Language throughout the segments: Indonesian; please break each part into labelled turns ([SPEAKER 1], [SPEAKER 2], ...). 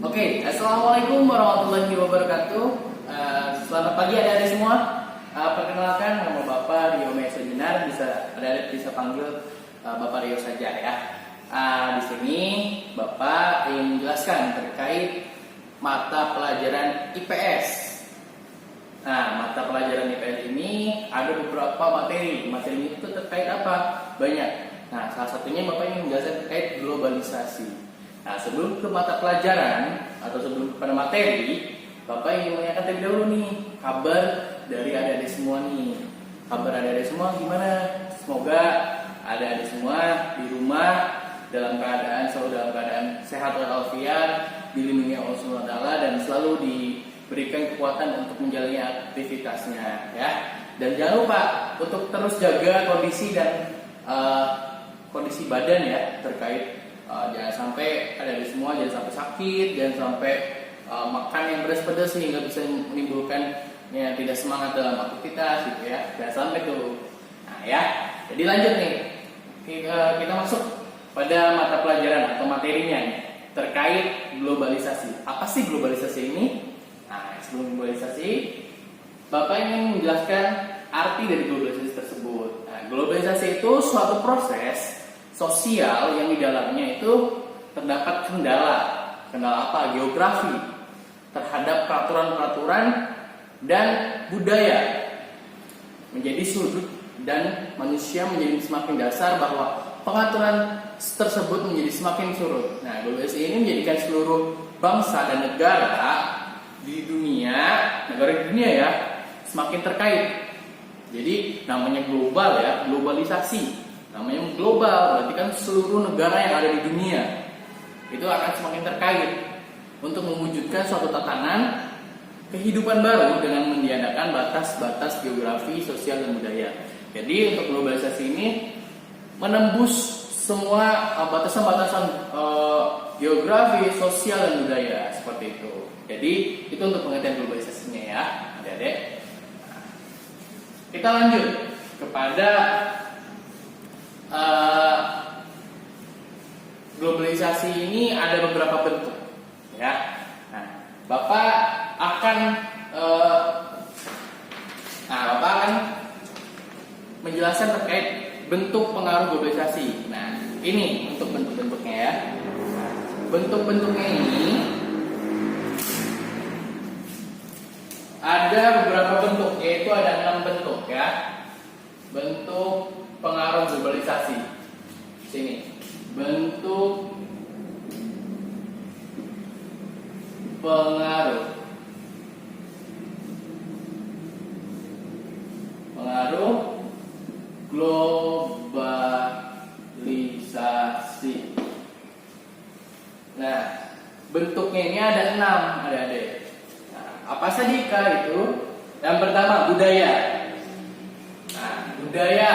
[SPEAKER 1] Assalamualaikum warahmatullahi wabarakatuh. Selamat pagi adik-adik semua. Perkenalkan, nama Bapak Rio Mesa Jenar. Adik-adik bisa panggil Bapak Rio saja ya. Di sini Bapak ingin menjelaskan terkait mata pelajaran IPS. Mata pelajaran IPS ini ada beberapa materi. Materi itu terkait apa? Banyak. Salah satunya Bapak ingin menjelaskan terkait globalisasi. Sebelum ke mata pelajaran atau sebelum kepada materi, Bapak ingin menanyakan terlebih dahulu nih kabar dari adik-adik semua nih. Kabar adik-adik semua gimana? Semoga adik-adik semua di rumah selalu dalam keadaan sehat walafiat, dilindungi Allah SWT dan selalu diberikan kekuatan untuk menjalani aktivitasnya ya. Dan jangan lupa untuk terus jaga kondisi dan kondisi badan ya terkait jangan sampai ada di semua, jangan sampai sakit, jangan sampai makan yang pedas-pedas sehingga bisa menimbulkan tidak semangat dalam aktivitas gitu ya. Jangan sampai tuh. Jadi lanjut nih. Kita masuk pada mata pelajaran atau materinya nih, terkait globalisasi. Apa sih globalisasi ini? Sebelum globalisasi, Bapak ingin menjelaskan arti dari globalisasi tersebut. Globalisasi itu suatu proses sosial yang di dalamnya itu terdapat kendala apa? Geografi terhadap peraturan-peraturan dan budaya menjadi sudut dan manusia menjadi semakin dasar bahwa pengaturan tersebut menjadi semakin surut. Globalisasi ini menjadikan seluruh bangsa dan negara di dunia ya semakin terkait. Jadi namanya global ya, globalisasi. Namanya global, berarti kan seluruh negara yang ada di dunia itu akan semakin terkait untuk mewujudkan suatu tatanan kehidupan baru dengan meniadakan batas-batas geografi, sosial, dan budaya. Jadi untuk globalisasi ini menembus semua batasan-batasan geografi, sosial, dan budaya seperti itu. Jadi itu untuk pengertian globalisasinya ya, adik-adik. Kita lanjut kepada globalisasi ini ada beberapa bentuk ya. Bapak akan menjelaskan terkait bentuk pengaruh globalisasi. Ini untuk bentuk-bentuknya ya. Bentuk-bentuknya ini ada beberapa bentuk, yaitu ada 6 bentuk ya. Bentuk pengaruh globalisasi. Sini. Bentuk pengaruh globalisasi. Bentuknya ini ada 6, adik-adik. Apa saja itu? Yang pertama budaya. Budaya.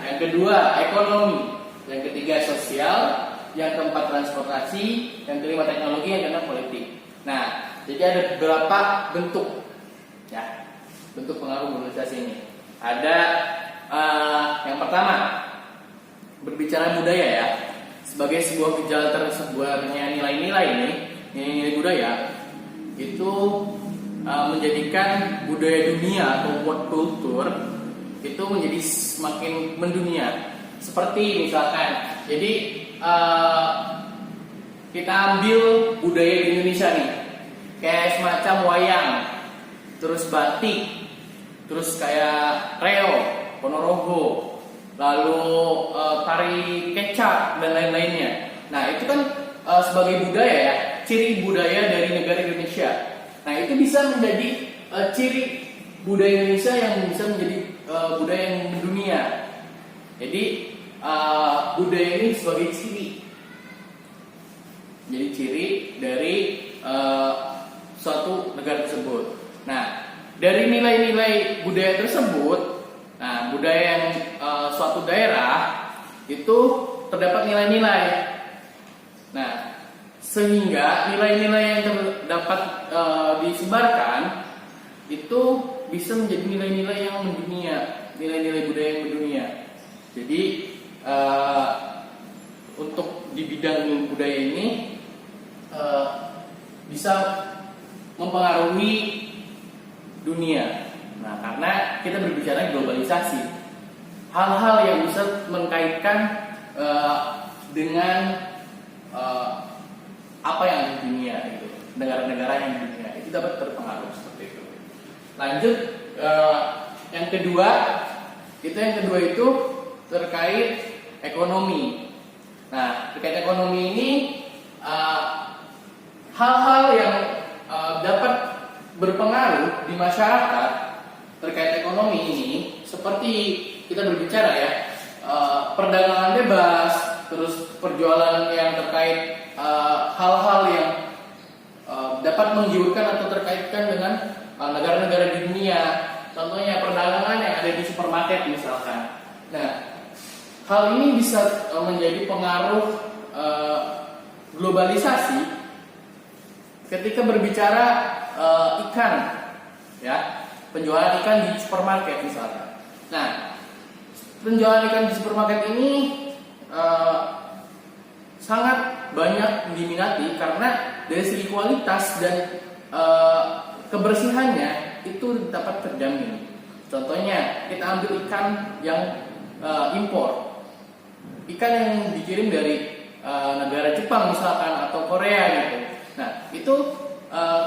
[SPEAKER 1] Yang kedua ekonomi. Yang ketiga sosial. Yang keempat transportasi. Yang kelima teknologi. Yang keenam politik. Jadi ada beberapa bentuk ya, bentuk pengaruh globalisasi ini. Ada yang pertama, berbicara budaya ya, sebagai sebuah gejala tersebarnya nilai-nilai ini, nilai budaya itu menjadikan budaya dunia atau world culture itu menjadi semakin mendunia. Seperti misalkan, jadi kita ambil budaya di Indonesia nih, kayak semacam wayang, terus batik, terus kayak reo, ponorogo, lalu tari kecak dan lain-lainnya. Itu kan sebagai budaya ya, ciri budaya dari negara Indonesia. Itu bisa menjadi ciri budaya Indonesia yang bisa menjadi budaya yang mendunia. Jadi budaya ini sebagai ciri. Jadi ciri dari suatu negara tersebut. Dari nilai-nilai budaya tersebut, budaya yang suatu daerah itu terdapat nilai-nilai. Sehingga nilai-nilai yang terdapat disebarkan itu bisa menjadi nilai-nilai yang mendunia, nilai-nilai budaya yang mendunia. Jadi untuk di bidang budaya ini bisa mempengaruhi dunia. Nah, karena kita berbicara globalisasi, hal-hal yang bisa mengkaitkan dengan apa yang di dunia itu, negara-negara yang di dunia itu dapat terpengaruh seperti itu. Lanjut, yang kedua itu terkait ekonomi. Nah, terkait ekonomi ini hal-hal yang dapat berpengaruh di masyarakat terkait ekonomi ini, seperti kita berbicara ya, perdagangan bebas, terus perjualan yang terkait hal-hal yang dapat menggiurkan atau terkaitkan dengan negara-negara di dunia. Contohnya perdagangan yang ada di supermarket misalkan. Nah, hal ini bisa menjadi pengaruh globalisasi ketika berbicara ikan, ya, penjualan ikan di supermarket misalkan. Nah, penjualan ikan di supermarket ini sangat banyak diminati karena dari segi kualitas dan kebersihannya itu dapat terjamin. Contohnya, kita ambil ikan yang impor, ikan yang dikirim dari negara Jepang misalkan atau Korea gitu. Nah, itu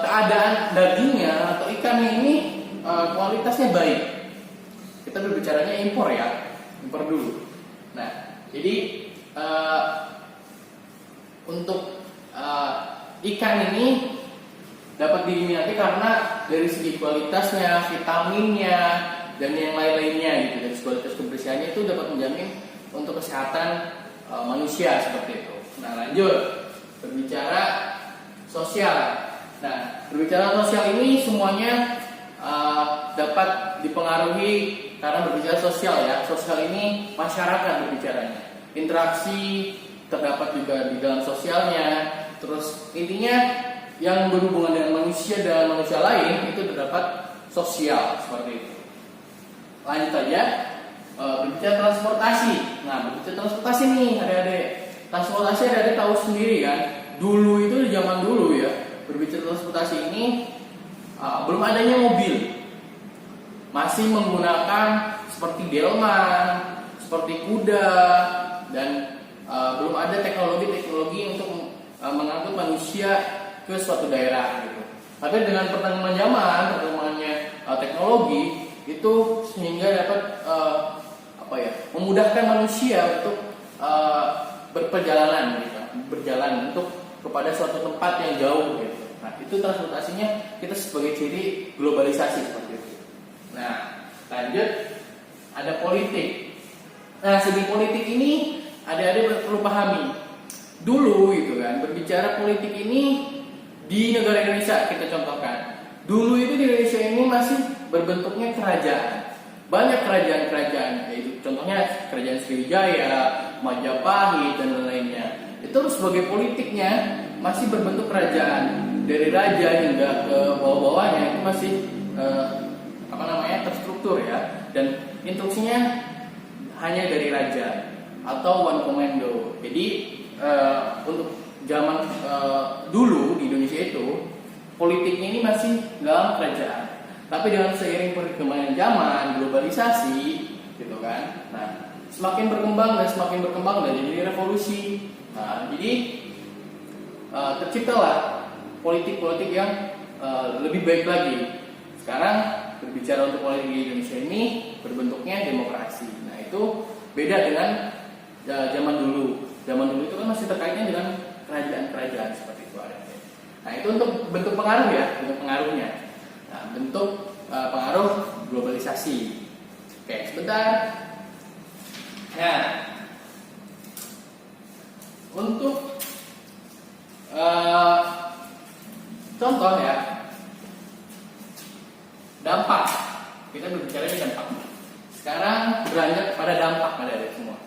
[SPEAKER 1] keadaan dagingnya atau ikannya ini kualitasnya baik. Kita berbicaranya impor ya, impor dulu. Nah, jadi untuk ikan ini dapat diminati karena dari segi kualitasnya, vitaminnya, dan yang lain-lainnya gitu. Dari kualitas kebersihannya itu dapat menjamin untuk kesehatan manusia seperti itu. Nah, lanjut berbicara sosial. Nah, berbicara sosial ini semuanya dapat dipengaruhi karena berbicara sosial ya. Sosial ini masyarakat berbicaranya. Interaksi terdapat juga di dalam sosialnya. Terus intinya yang berhubungan dengan manusia dan manusia lain itu terdapat sosial seperti itu. Lanjut aja, berbicara transportasi. Nah, berbicara transportasi nih adik-adik. Transportasi adik-adik tahu sendiri kan. Dulu itu di zaman dulu ya, berbicara transportasi ini belum adanya mobil. Masih menggunakan seperti delman, seperti kuda, dan belum ada teknologi untuk mengangkut manusia ke suatu daerah gitu. Tapi dengan perkembangannya teknologi itu sehingga dapat memudahkan manusia untuk berperjalanan gitu, berjalan untuk kepada suatu tempat yang jauh gitu. Nah, itu transportasinya kita sebagai ciri globalisasi seperti itu. Nah, lanjut ada politik. Nah, segi politik ini adik-adik perlu pahami. Dulu gitu kan, berbicara politik ini di negara Indonesia kita contohkan. Dulu itu di Indonesia ini masih berbentuknya kerajaan. Banyak kerajaan-kerajaan, yaitu contohnya kerajaan Sriwijaya, Majapahit dan lain-lainnya. Itu sebagai politiknya masih berbentuk kerajaan. Dari raja hingga ke bawah-bawahnya itu masih terstruktur ya. Dan instruksinya hanya dari raja atau one commando. Jadi untuk zaman dulu di Indonesia itu politiknya ini masih dalam kerajaan. Tapi dengan seiring perkembangan zaman, globalisasi, gitu kan. Nah, semakin berkembang dan jadi revolusi. Nah, jadi terciptalah politik-politik yang lebih baik lagi. Sekarang berbicara untuk politik di Indonesia ini berbentuknya demokrasi. Nah, itu beda dengan zaman dulu. Zaman dulu itu kan masih terkaitnya dengan kerajaan-kerajaan seperti itu ada. Nah, itu untuk bentuk pengaruh ya, bentuk pengaruhnya. Nah, bentuk pengaruh globalisasi. Oke, sebentar. Nah, untuk contoh ya, dampak. Kita berbicara di dampak. Sekarang beranjak kepada dampak pada semua.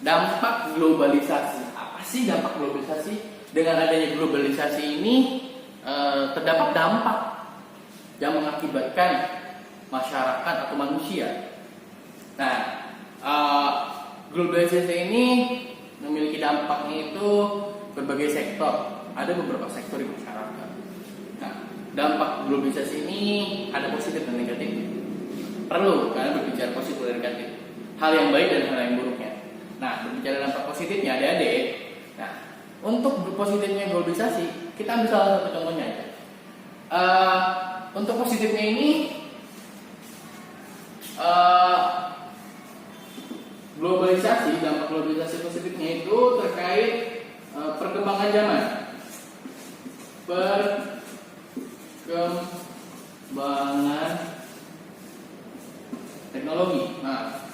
[SPEAKER 1] Dampak globalisasi. Apa sih dampak globalisasi? Dengan adanya globalisasi ini terdapat dampak yang mengakibatkan masyarakat atau manusia. Nah, globalisasi ini memiliki dampaknya itu berbagai sektor. ada beberapa sektor di masyarakat. Nah, dampak globalisasi ini ada positif dan negatif. Perlu karena berbicara positif dan negatif, hal yang baik dan hal yang buruknya. Nah, berbicara dampak positifnya, adik-adik. Nah, untuk positifnya globalisasi, kita ambil salah satu contohnya aja. Untuk positifnya ini, globalisasi, dampak globalisasi positifnya itu terkait perkembangan zaman. Perkembangan teknologi. Nah,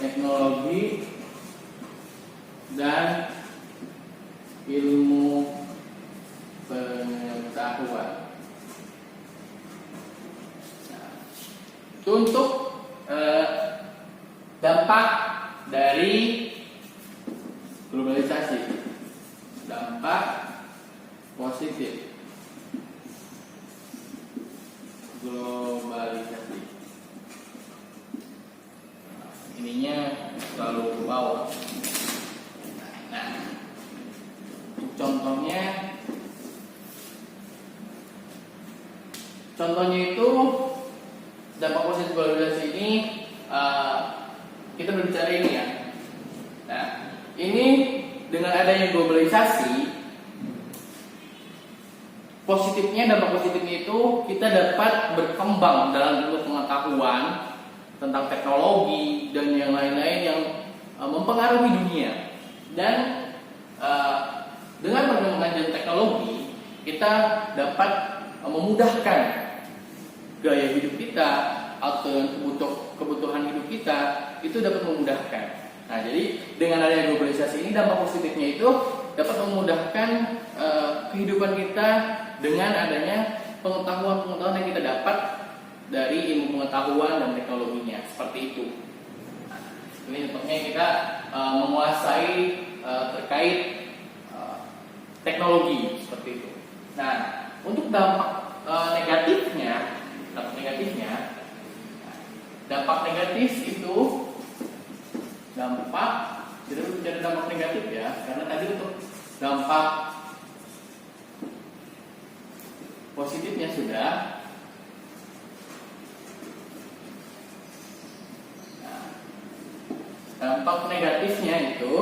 [SPEAKER 1] teknologi dan ilmu pengetahuan. Nah, untuk dampak dari globalisasi, dampak positif globalisasi. Ininya selalu ke bawah. Nah, contohnya itu dampak positif globalisasi ini, kita berbicara ini ya. Nah, ini dengan adanya globalisasi, dampak positifnya itu kita dapat berkembang dalam ilmu pengetahuan tentang teknologi dan yang lain-lain yang mempengaruhi dunia. Dan dengan perkembangan teknologi, kita dapat memudahkan gaya hidup kita atau kebutuhan hidup kita itu dapat memudahkan. Nah, jadi dengan adanya globalisasi ini, dampak positifnya itu dapat memudahkan kehidupan kita dengan adanya pengetahuan yang kita dapat dari ilmu pengetahuan dan teknologinya, seperti itu. Nah, ini contohnya kita menguasai terkait teknologi, seperti itu. Nah, untuk dampak negatifnya, dampak negatif itu kita bicara dampak negatif ya, karena tadi untuk dampak positifnya sudah. Nah, dampak negatifnya itu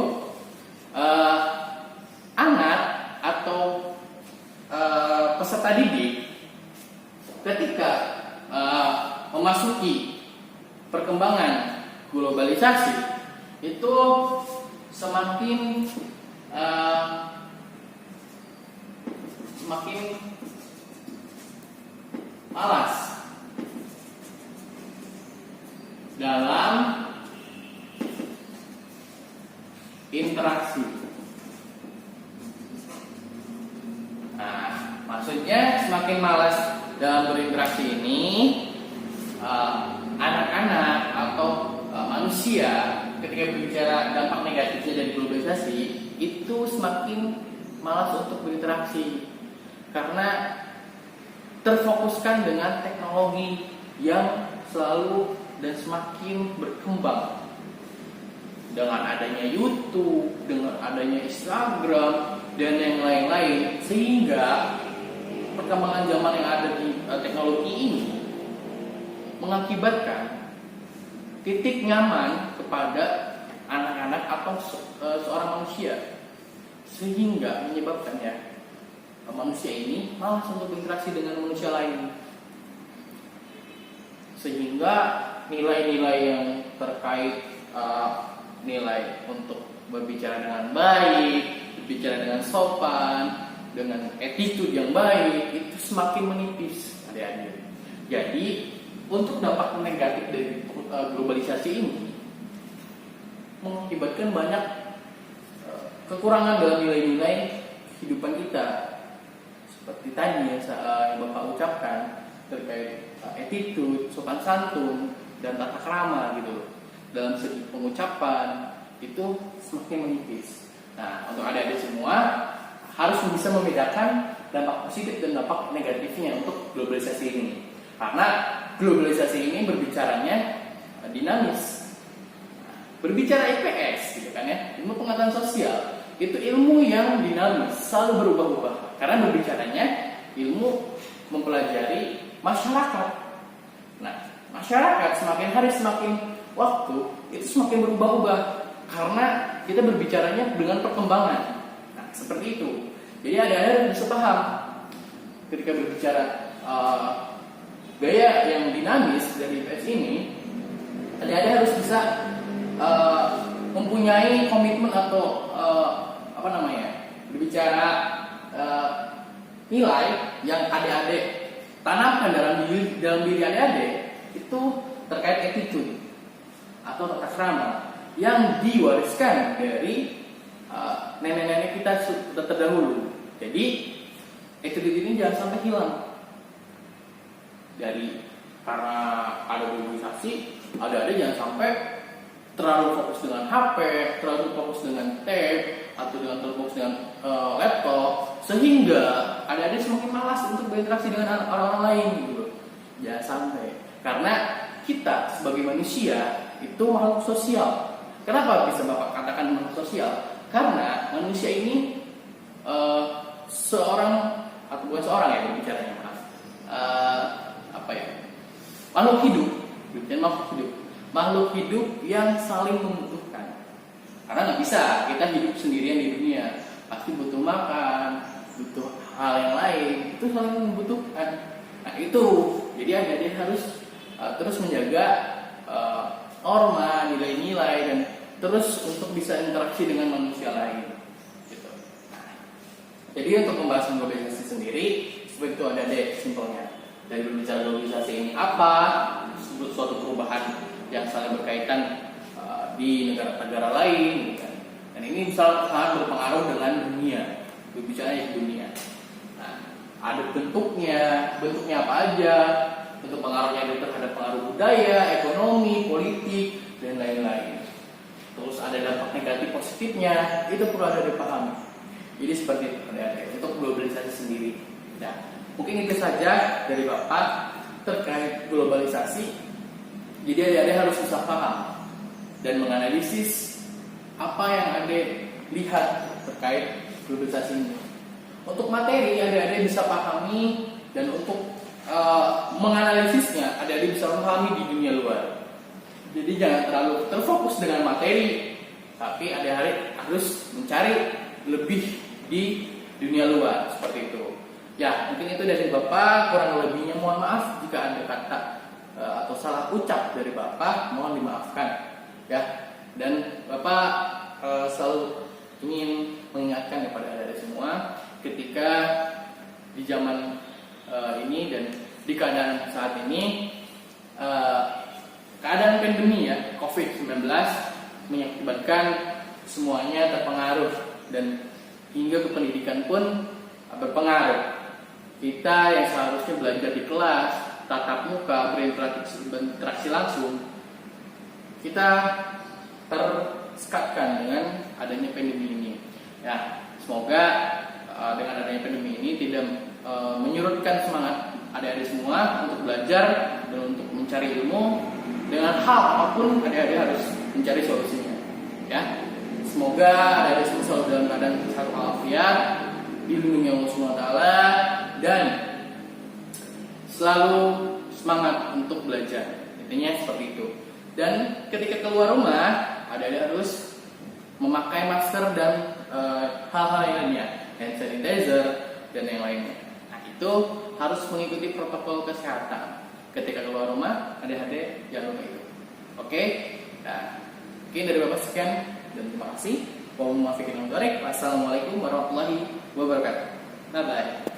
[SPEAKER 1] anak atau peserta didik ketika memasuki perkembangan globalisasi itu semakin malas dalam interaksi. Nah, maksudnya semakin malas dalam berinteraksi ini, anak-anak atau manusia ketika berbicara dampak negatifnya dari globalisasi itu semakin malas untuk berinteraksi karena terfokuskan dengan teknologi yang selalu dan semakin berkembang dengan adanya YouTube, dengan adanya Instagram dan yang lain-lain, sehingga perkembangan zaman yang ada di teknologi ini mengakibatkan titik nyaman kepada anak-anak atau seorang manusia, sehingga menyebabkan manusia ini malas untuk berinteraksi dengan manusia lain, sehingga nilai-nilai yang terkait nilai untuk berbicara dengan baik, berbicara dengan sopan, dengan attitude yang baik itu semakin menipis, adik-adik. Jadi untuk dampak negatif dari globalisasi ini mengakibatkan banyak kekurangan dalam nilai-nilai kehidupan kita. Seperti tadi yang Bapak ucapkan terkait attitude, sopan santun, dan tata krama gitu. Dalam segi pengucapan itu semakin menipis. Nah, untuk adik-adik semua harus bisa membedakan dampak positif dan dampak negatifnya untuk globalisasi ini. Karena globalisasi ini berbicaranya dinamis. Berbicara IPS gitu kan ya, ilmu pengetahuan sosial, itu ilmu yang dinamis, selalu berubah-ubah. Karena berbicaranya ilmu mempelajari masyarakat. Nah, masyarakat semakin hari semakin waktu itu semakin berubah-ubah karena kita berbicaranya dengan perkembangan. Nah, seperti itu. Jadi ada bisa paham ketika berbicara gaya yang dinamis dari IPS ini, ada harus bisa mempunyai komitmen atau berbicara nilai yang adik-adik tanamkan dalam diri adik-adik itu terkait attitude atau tata krama yang diwariskan dari nenek-nenek kita terdahulu. Jadi attitude ini jangan sampai hilang. Karena ada globalisasi, adik-adik jangan sampai terlalu fokus dengan HP, terlalu fokus dengan tab, atau terlalu fokus dengan laptop, sehingga adik-adik semakin malas untuk berinteraksi dengan orang-orang lain gitu. Jangan sampai. Karena kita sebagai manusia itu makhluk sosial. Kenapa bisa Bapak katakan makhluk sosial? Karena manusia ini bukan seorang ya berbicaranya, maaf. Makhluk hidup, dan makhluk hidup yang saling membutuhkan. Karena nggak bisa kita hidup sendirian di dunia, pasti butuh makan, butuh hal yang lain, itu saling membutuhkan. Nah itu, jadi adik-adik harus terus menjaga norma, nilai-nilai, dan terus untuk bisa interaksi dengan manusia lain. Gitu. Nah, jadi untuk pembahasan globalisasi sendiri, seperti itu adik-adik simpelnya. Dari berbicara globalisasi ini apa? Suatu perubahan yang saling berkaitan di negara-negara lain, kan? Dan ini bisa sangat berpengaruh dengan dunia. Berbicara di dunia. Nah, ada bentuknya apa aja? Bentuk pengaruhnya itu terhadap pengaruh budaya, ekonomi, politik, dan lain-lain. Terus ada dampak negatif positifnya, itu perlu ada dipahami. Jadi seperti itu untuk globalisasi sendiri. Nah, mungkin itu saja dari Bapak terkait globalisasi. Jadi adik-adik harus bisa paham dan menganalisis apa yang adik lihat terkait globalisasi ini. Untuk materi adik-adik bisa pahami, dan untuk menganalisisnya adik-adik bisa memahami di dunia luar. Jadi jangan terlalu terfokus dengan materi, tapi adik-adik harus mencari lebih di dunia luar, seperti itu. Ya, mungkin itu dari Bapak, kurang lebihnya mohon maaf jika ada kata atau salah ucap dari Bapak, mohon dimaafkan. Ya, dan Bapak selalu ingin mengingatkan kepada adik-adik semua, ketika di zaman ini dan di keadaan saat ini, keadaan pandemi ya, COVID-19 mengakibatkan semuanya terpengaruh, dan hingga ke pendidikan pun berpengaruh. Kita yang seharusnya belajar di kelas, tatap muka, berinteraksi langsung, kita tersekatkan dengan adanya pandemi ini. Ya, semoga dengan adanya pandemi ini tidak menyurutkan semangat adik-adik semua untuk belajar dan untuk mencari ilmu. Dengan hal apapun adik-adik harus mencari solusinya. Ya, semoga adik-adik semua selalu dalam keadaan sehat walafiat, dilindungi Allah SWT, dan selalu semangat untuk belajar. Intinya seperti itu. Dan ketika keluar rumah, adik-adik harus memakai masker dan hal-hal yang lainnya, hand sanitizer dan yang lainnya. Nah, itu harus mengikuti protokol kesehatan. Ketika keluar rumah, adik-adik jangan lupa itu. Oke? Nah, mungkin dari Bapak sekian dan terima kasih. Wassalamualaikum warahmatullahi wabarakatuh. Bye bye.